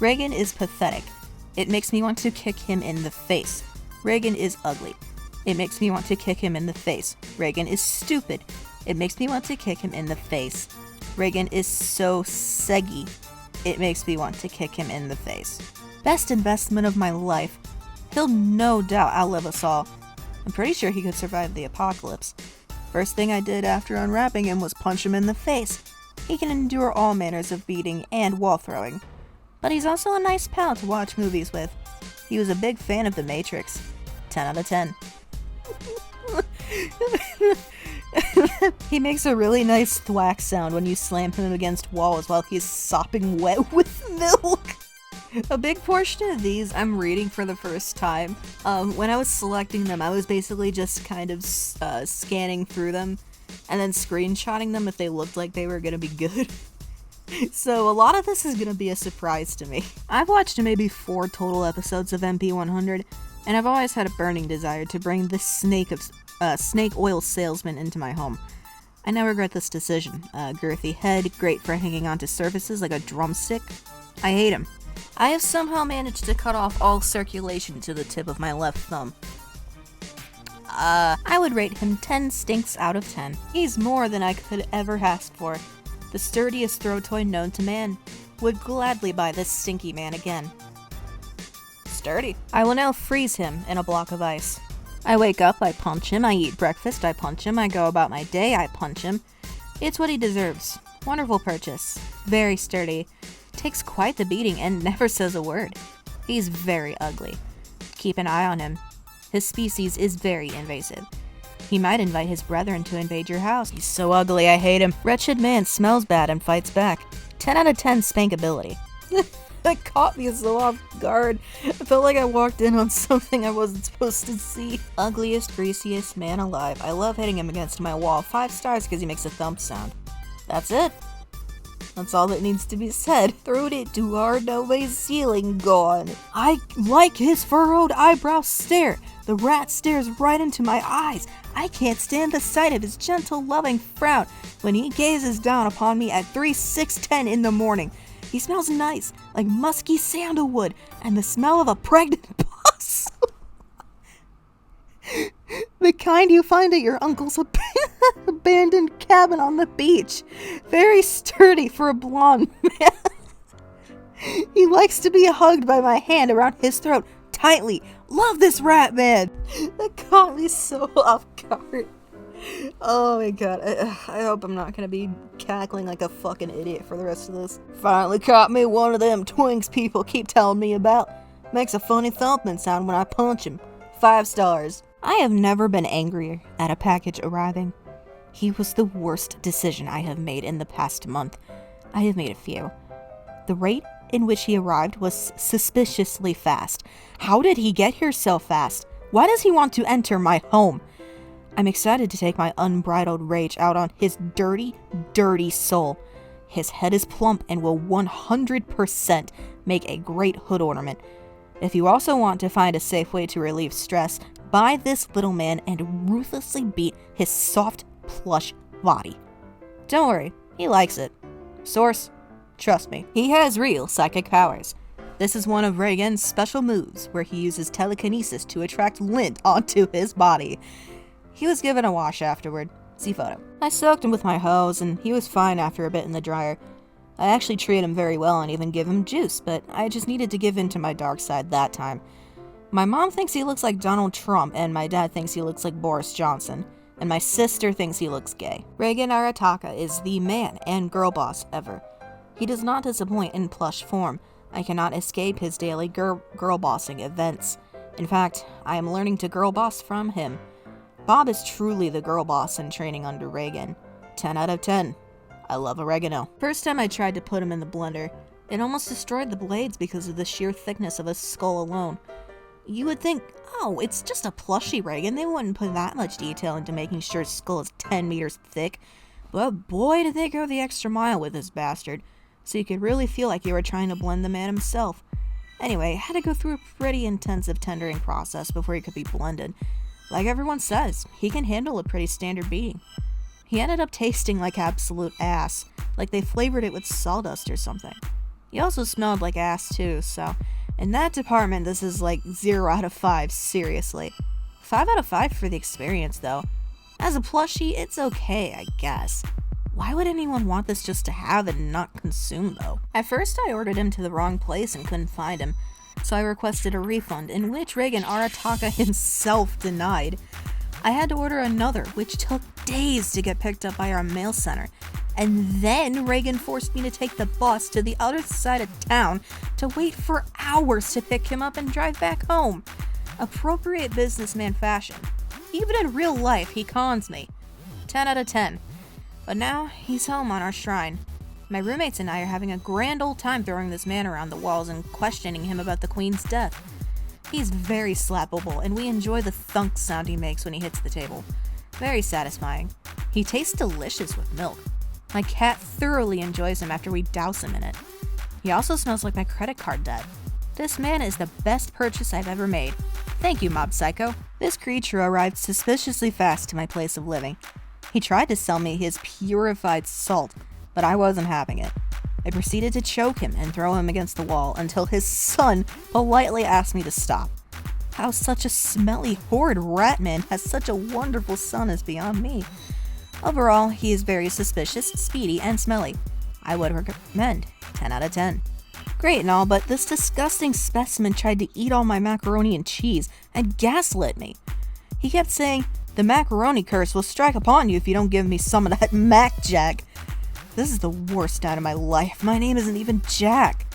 Reigen is pathetic. It makes me want to kick him in the face. Reigen is ugly. It makes me want to kick him in the face. Reigen is stupid. It makes me want to kick him in the face. Reigen is so seggy. It makes me want to kick him in the face. Best investment of my life. He'll no doubt outlive us all. I'm pretty sure he could survive the apocalypse. First thing I did after unwrapping him was punch him in the face. He can endure all manners of beating and wall throwing. But he's also a nice pal to watch movies with. He was a big fan of The Matrix. 10 out of 10. He makes a really nice thwack sound when you slam him against walls while he's sopping wet with milk. A big portion of these I'm reading for the first time. When I was selecting them, I was basically just kind of scanning through them and then screenshotting them if they looked like they were gonna be good. So a lot of this is gonna be a surprise to me. I've watched maybe 4 total episodes of MP100, and I've always had a burning desire to bring this snake oil salesman into my home. I now regret this decision. Girthy head, great for hanging onto surfaces like a drumstick. I hate him. I have somehow managed to cut off all circulation to the tip of my left thumb. I would rate him 10 stinks out of 10. He's more than I could ever ask for. The sturdiest throw toy known to man. Would gladly buy this stinky man again. Sturdy. I will now freeze him in a block of ice. I wake up, I punch him, I eat breakfast, I punch him, I go about my day, I punch him. It's what he deserves. Wonderful purchase. Very sturdy. Takes quite the beating and never says a word. He's very ugly. Keep an eye on him. His species is very invasive. He might invite his brethren to invade your house. He's so ugly, I hate him. Wretched man smells bad and fights back. 10 out of 10 spankability. That caught me so off guard. I felt like I walked in on something I wasn't supposed to see. Ugliest, greasiest man alive. I love hitting him against my wall. 5 stars because he makes a thump sound. That's it. That's all that needs to be said. Throwed it too hard, nobody's ceiling gone. I like his furrowed eyebrow stare. The rat stares right into my eyes. I can't stand the sight of his gentle, loving frown when he gazes down upon me at 3:10 in the morning. He smells nice, like musky sandalwood, and the smell of a pregnant puss. The kind you find at your uncle's abandoned cabin on the beach. Very sturdy for a blonde man. He likes to be hugged by my hand around his throat, tightly. Love this rat man. That caught me so off guard. Oh my god, I hope I'm not gonna be cackling like a fucking idiot for the rest of this. Finally caught me one of them twinks people keep telling me about. Makes a funny thumping sound when I punch him. 5 stars. I have never been angrier at a package arriving. He was the worst decision I have made in the past month. I have made a few. The rate in which he arrived was suspiciously fast. How did he get here so fast? Why does he want to enter my home? I'm excited to take my unbridled rage out on his dirty, dirty soul. His head is plump and will 100% make a great hood ornament. If you also want to find a safe way to relieve stress, buy this little man and ruthlessly beat his soft, plush body. Don't worry, he likes it. Source, trust me, he has real psychic powers. This is one of Reigen's special moves, where he uses telekinesis to attract lint onto his body. He was given a wash afterward. See photo. I soaked him with my hose, and he was fine after a bit in the dryer. I actually treated him very well and even give him juice, but I just needed to give in to my dark side that time. My mom thinks he looks like Donald Trump, and my dad thinks he looks like Boris Johnson, and my sister thinks he looks gay. Reigen Arataka is the man and girl boss ever. He does not disappoint in plush form. I cannot escape his daily girl bossing events. In fact, I am learning to girl boss from him. Bob is truly the girl boss in training under Reigen. 10 out of 10. I love oregano. First time I tried to put him in the blender, it almost destroyed the blades because of the sheer thickness of his skull alone. You would think, oh, it's just a plushie Reigen, they wouldn't put that much detail into making sure his skull is 10 meters thick. But boy did they go the extra mile with this bastard, so you could really feel like you were trying to blend the man himself. Anyway, I had to go through a pretty intensive tendering process before he could be blended. Like everyone says, he can handle a pretty standard beating. He ended up tasting like absolute ass, like they flavored it with sawdust or something. He also smelled like ass too, so in that department this is like 0 out of 5, seriously. 5 out of 5 for the experience though. As a plushie, it's okay, I guess. Why would anyone want this just to have and not consume though? At first I ordered him to the wrong place and couldn't find him, so I requested a refund, in which Reigen Arataka himself denied. I had to order another, which took days to get picked up by our mail center. And then Reigen forced me to take the bus to the other side of town to wait for hours to pick him up and drive back home. Appropriate businessman fashion. Even in real life, he cons me. 10 out of 10. But now, he's home on our shrine. My roommates and I are having a grand old time throwing this man around the walls and questioning him about the queen's death. He's very slappable, and we enjoy the thunk sound he makes when he hits the table. Very satisfying. He tastes delicious with milk. My cat thoroughly enjoys him after we douse him in it. He also smells like my credit card debt. This man is the best purchase I've ever made. Thank you, Mob Psycho. This creature arrived suspiciously fast to my place of living. He tried to sell me his purified salt, but I wasn't having it. I proceeded to choke him and throw him against the wall until his son politely asked me to stop. How such a smelly, horrid rat man has such a wonderful son is beyond me. Overall, he is very suspicious, speedy, and smelly. I would recommend 10 out of 10. Great and all, but this disgusting specimen tried to eat all my macaroni and cheese and gaslit me. He kept saying, "The macaroni curse will strike upon you if you don't give me some of that Mac Jack." This is the worst night of my life. My name isn't even Jack.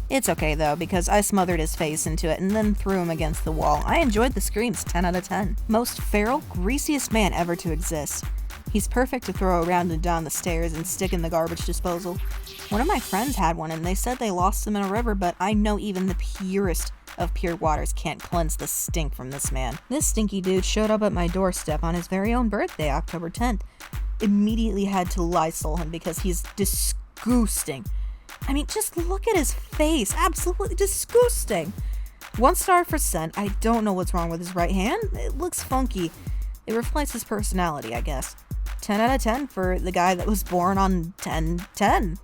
It's okay though, because I smothered his face into it and then threw him against the wall. I enjoyed the screams, 10 out of 10. Most feral, greasiest man ever to exist. He's perfect to throw around and down the stairs and stick in the garbage disposal. One of my friends had one and they said they lost him in a river, but I know even the purest of pure waters can't cleanse the stink from this man. This stinky dude showed up at my doorstep on his very own birthday, October 10th. Immediately had to Lysol him because he's disgusting. I mean, just look at his face. Absolutely disgusting. 1 star for scent. I don't know what's wrong with his right hand. It looks funky. It reflects his personality, I guess. 10 out of 10 for the guy that was born on 10/10.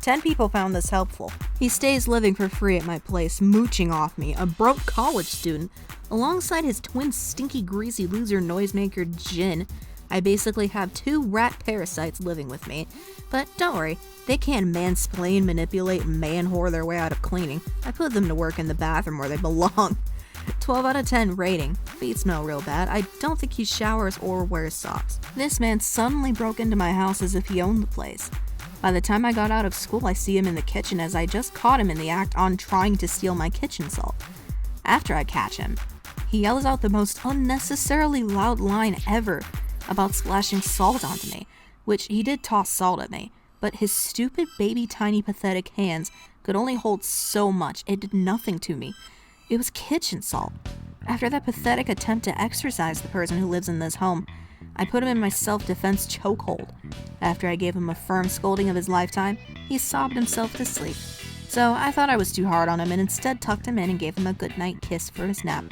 10 people found this helpful. He stays living for free at my place, mooching off me, a broke college student, alongside his twin stinky greasy loser noisemaker Jin. I basically have 2 rat parasites living with me. But don't worry, they can't mansplain, manipulate, and man-whore their way out of cleaning. I put them to work in the bathroom where they belong. 12 out of 10 rating. Feet smell real bad. I don't think he showers or wears socks. This man suddenly broke into my house as if he owned the place. By the time I got out of school, I see him in the kitchen as I just caught him in the act on trying to steal my kitchen salt. After I catch him, he yells out the most unnecessarily loud line ever about splashing salt onto me, which he did toss salt at me, but his stupid baby tiny pathetic hands could only hold so much. It did nothing to me. It was kitchen salt. After that pathetic attempt to exorcise the person who lives in this home, I put him in my self-defense chokehold. After I gave him a firm scolding of his lifetime, he sobbed himself to sleep. So I thought I was too hard on him and instead tucked him in and gave him a goodnight kiss for his nap.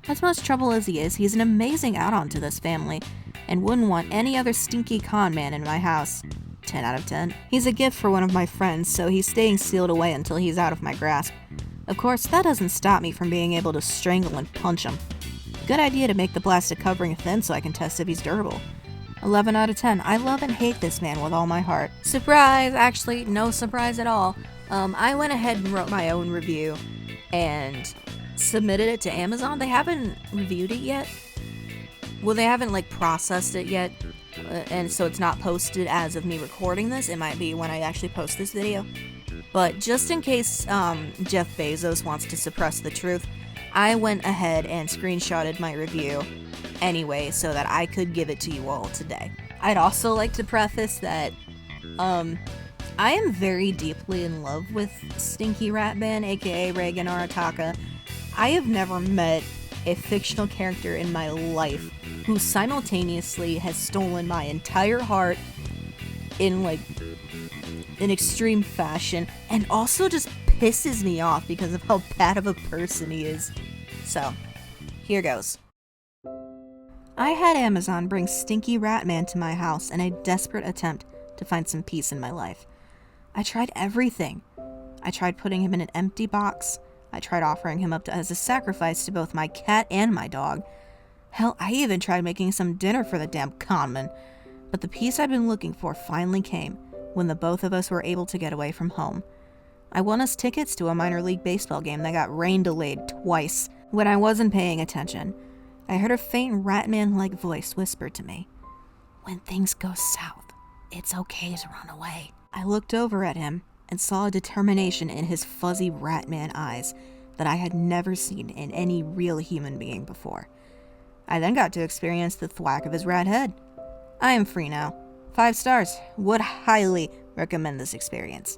As much trouble as he is, he's an amazing add-on to this family, and wouldn't want any other stinky con man in my house. 10 out of 10. He's a gift for one of my friends, so he's staying sealed away until he's out of my grasp. Of course, that doesn't stop me from being able to strangle and punch him. Good idea to make the plastic covering thin so I can test if he's durable. 11 out of 10. I love and hate this man with all my heart. Surprise! Actually, no surprise at all. I went ahead and wrote my own review and submitted it to Amazon. They haven't reviewed it yet. Well, they haven't processed it yet, and so it's not posted as of me recording this. It might be when I actually post this video. But just in case Jeff Bezos wants to suppress the truth, I went ahead and screenshotted my review anyway so that I could give it to you all today. I'd also like to preface that I am very deeply in love with Stinky Ratman, aka Reigen Arataka. I have never met a fictional character in my life who simultaneously has stolen my entire heart in an extreme fashion and also just pisses me off because of how bad of a person he is. So, here goes. I had Amazon bring Stinky Ratman to my house in a desperate attempt to find some peace in my life. I tried everything. I tried putting him in an empty box. I tried offering him up as a sacrifice to both my cat and my dog. Hell, I even tried making some dinner for the damn conman. But the peace I'd been looking for finally came when the both of us were able to get away from home. I won us tickets to a minor league baseball game that got rain delayed twice. When I wasn't paying attention, I heard a faint Ratman-like voice whisper to me, "When things go south, it's okay to run away." I looked over at him and saw a determination in his fuzzy Ratman eyes that I had never seen in any real human being before. I then got to experience the thwack of his rat head. I am free now. 5 stars. Would highly recommend this experience.